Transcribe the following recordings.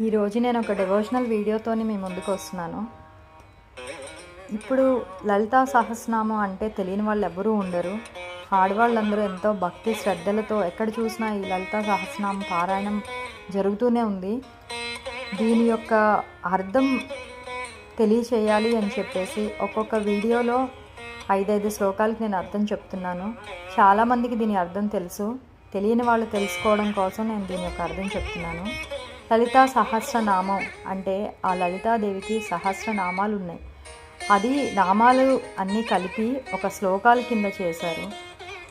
ఈరోజు నేను ఒక డివోషనల్ వీడియోతోని మీ ముందుకు వస్తున్నాను. ఇప్పుడు లలితా సహస్రనామం అంటే తెలియని వాళ్ళు ఎవరూ ఉండరు. ఆడవాళ్ళందరూ ఎంతో భక్తి శ్రద్ధలతో ఎక్కడ చూసినా ఈ లలితా సహస్రనామం పారాయణం జరుగుతూనే ఉంది. దీని యొక్క అర్థం తెలియచేయాలి అని చెప్పేసి ఒక్కొక్క వీడియోలో 5 శ్లోకాలకి నేను అర్థం చెప్తున్నాను. చాలామందికి దీని అర్థం తెలుసు, తెలియని వాళ్ళు తెలుసుకోవడం కోసం నేను దీని యొక్క అర్థం చెప్తున్నాను. లలితా సహస్రనామం అంటే ఆ లలితాదేవికి సహస్రనామాలు ఉన్నాయి. అది నామాలు అన్నీ కలిపి ఒక శ్లోకాల కింద చేశారు.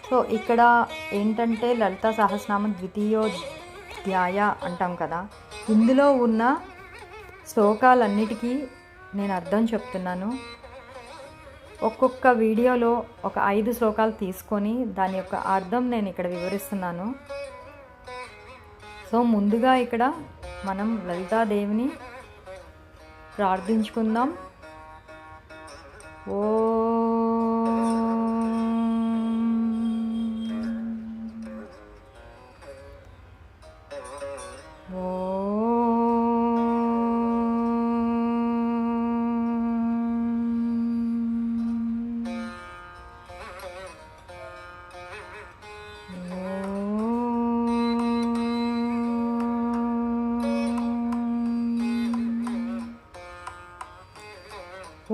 సో ఇక్కడ ఏంటంటే లలితా సహస్రనామం ద్వితీయోధ్యాయ అంటాం కదా, ఇందులో ఉన్న శ్లోకాలన్నిటికీ నేను అర్థం చెప్తున్నాను. ఒక్కొక్క వీడియోలో ఒక 5 శ్లోకాలు తీసుకొని దాని యొక్క అర్థం నేను ఇక్కడ వివరిస్తున్నాను. సో ముందుగా ఇక్కడ మనం లలితాదేవిని ప్రార్థించుకుందాం.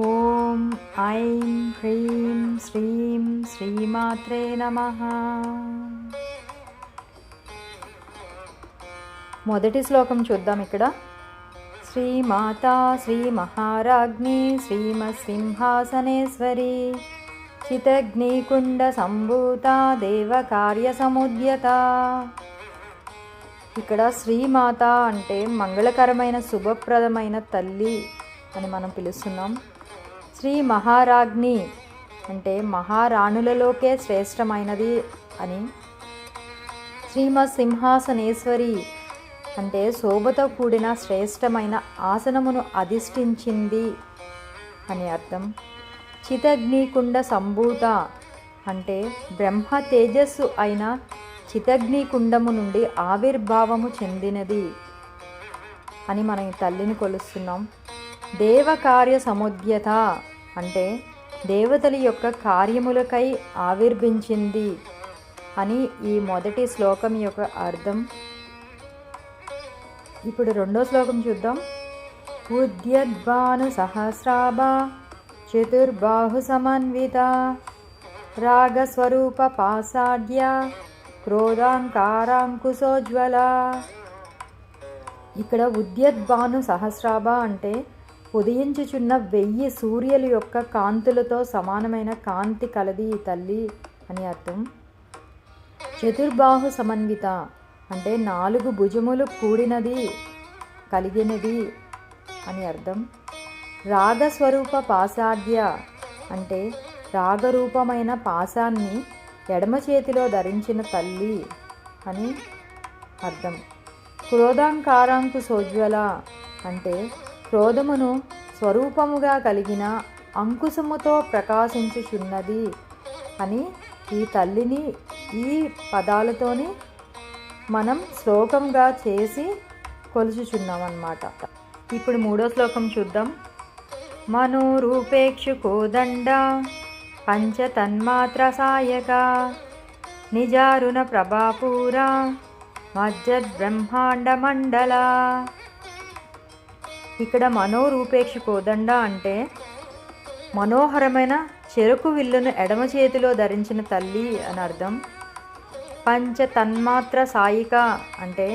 ఓం ఐం హ్రీం శ్రీం శ్రీమాత్రే నమః. మొదటి శ్లోకం చూద్దాం. ఇక్కడ శ్రీమాతా శ్రీ మహారాజ్ఞి శ్రీమసింహాసనేశ్వరి చితగ్నికుండ సంభూత దేవకార్య సముద్యత. ఇక్కడ శ్రీమాత అంటే మంగళకరమైన శుభప్రదమైన తల్లి అని మనం పిలుస్తున్నాం. శ్రీ మహారాజ్ఞి అంటే మహారాణులలోకే శ్రేష్టమైనది అని. శ్రీమసింహాసనేశ్వరి అంటే శోభతో కూడిన శ్రేష్టమైన ఆసనమును అధిష్ఠించింది అని అర్థం. చితగ్నికుండ సంభూత అంటే బ్రహ్మ తేజస్సు అయిన చితగ్నికుండము నుండి ఆవిర్భావము చెందినది అని మనం ఈ తల్లిని కొలుస్తున్నాం. దేవకార్య సముద్యత అంటే దేవతల యొక్క కార్యములకై ఆవిర్భించింది అని ఈ మొదటి శ్లోకం యొక్క అర్థం. ఇప్పుడు రెండో శ్లోకం చూద్దాం. ఉద్యద్భాను సహస్రాభ చతుర్బాహు సమన్విత రాగస్వరూప పాసాడ్య క్రోధాంకారాంకుశోజ్వల. ఇక్కడ ఉద్యద్భాను సహస్రాభ అంటే ఉదయించుచున్న 1000 సూర్యుల యొక్క కాంతులతో సమానమైన కాంతి కలది ఈ తల్లి అని అర్థం. చతుర్బాహు సమన్విత అంటే 4 భుజములు కూడినది కలిగినది అని అర్థం. రాగస్వరూప పాసాడ్య అంటే రాగరూపమైన పాసాన్ని ఎడమ చేతిలో ధరించిన తల్లి అని అర్థం. క్రోధాంకారాంకు సోజ్వల అంటే క్రోధమును స్వరూపముగా కలిగిన అంకుశముతో ప్రకాశించుచున్నది అని ఈ తల్లిని ఈ పదాలతోని మనం శ్లోకంగా చేసి కొలుచుచున్నాం అన్నమాట. ఇప్పుడు మూడో శ్లోకం చూద్దాం. మనోరూపేక్షు కోదండ పంచతన్మాత్ర సాయక నిజారుణ ప్రభాపూర మజ్జద్బ్రహ్మాండ మండల. ఇక్కడ మనోరూపేక్షు కోదండ అంటే మనోహరమైన చెరుకు విల్లును ఎడమ చేతిలో ధరించిన తల్లి అని అర్థం. పంచ తన్మాత్ర సాయిక అంటే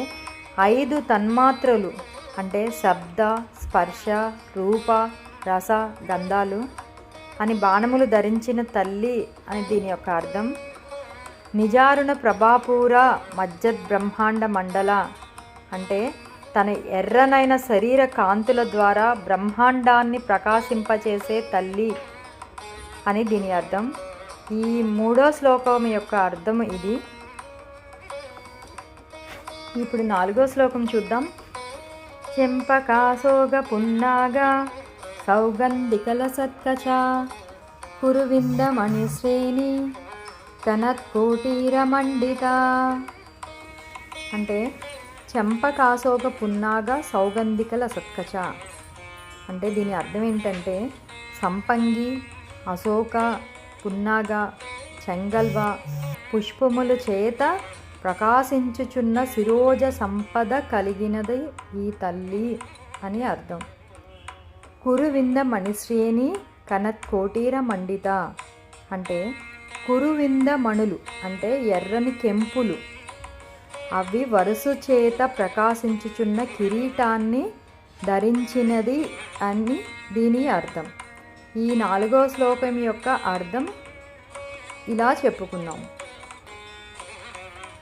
5 తన్మాత్రలు అంటే శబ్ద స్పర్శ రూప రస గంధాలు అని బాణములు ధరించిన తల్లి అని దీని యొక్క అర్థం. నిజారుణ ప్రభాపూర మజ్జద్ బ్రహ్మాండ మండల అంటే తన ఎర్రనైన శరీర కాంతుల ద్వారా బ్రహ్మాండాన్ని ప్రకాశింపచేసే తల్లి అని దీని అర్థం. ఈ మూడో శ్లోకం యొక్క అర్థం ఇది. ఇప్పుడు నాలుగో శ్లోకం చూద్దాం. చెంపకాసోగ పున్నాగ సౌగంధికల సత్కచ కురువింద మణిశ్రేణి కనత్కోటీర మండిత అంటే చెంపకాసోక పున్నాగ సౌగంధికల సత్కచ అంటే దీని అర్థం ఏంటంటే సంపంగి, అశోక, పున్నాగ, చెంగల్వ పుష్పముల చేత ప్రకాశించుచున్న శిరోజ సంపద కలిగినది ఈ తల్లి అని అర్థం. కురువింద మణిశ్రేణి కనత్కోటీర మండిత అంటే కురువింద మణులు అంటే ఎర్రని కెంపులు, అవి వరుస చేత ప్రకాశించుచున్న కిరీటాన్ని ధరించినది అని దీని అర్థం. ఈ 4వ శ్లోకం యొక్క అర్థం ఇలా చెప్పుకున్నాం.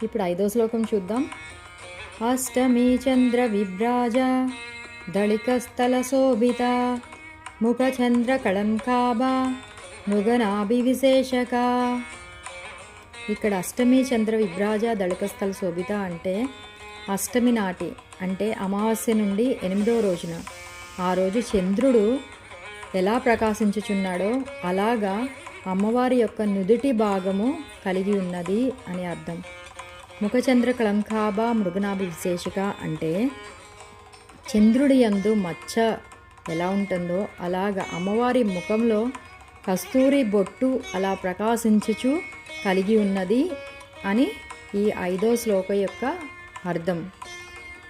ఇప్పుడు 5వ శ్లోకం చూద్దాం. అష్టమి చంద్ర విభ్రాజ దళికస్థల శోభిత ముఖచంద్ర కళంకాభ మృగనాభివిశేషక. ఇక్కడ అష్టమి చంద్ర విభ్రాజ దళికస్థల శోభిత అంటే అష్టమి నాటి అంటే అమావాస్య నుండి 8వ రోజున ఆ రోజు చంద్రుడు ఎలా ప్రకాశించుచున్నాడో అలాగా అమ్మవారి యొక్క నుదుటి భాగము కలిగి ఉన్నది అని అర్థం. ముఖచంద్ర కళంకాభ మృగనాభి విశేషిక అంటే చంద్రుడి యందు మచ్చ ఎలా ఉంటుందో అలాగా అమ్మవారి ముఖంలో కస్తూరి బొట్టు అలా ప్రకాశించుచు కలిగి ఉన్నది అని ఈ 5వ శ్లోకం యొక్క అర్థం.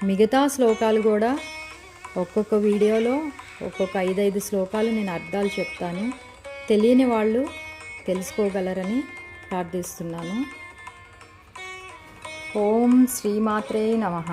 మిగతా శ్లోకాలు కూడా ఒక్కొక్క వీడియోలో ఒక్కొక్క 5 శ్లోకాలు నేను అర్థాలు చెప్తాను. తెలియని వాళ్ళు తెలుసుకోగలరని ప్రార్థిస్తున్నాను. ఓం శ్రీమాత్రే నమః.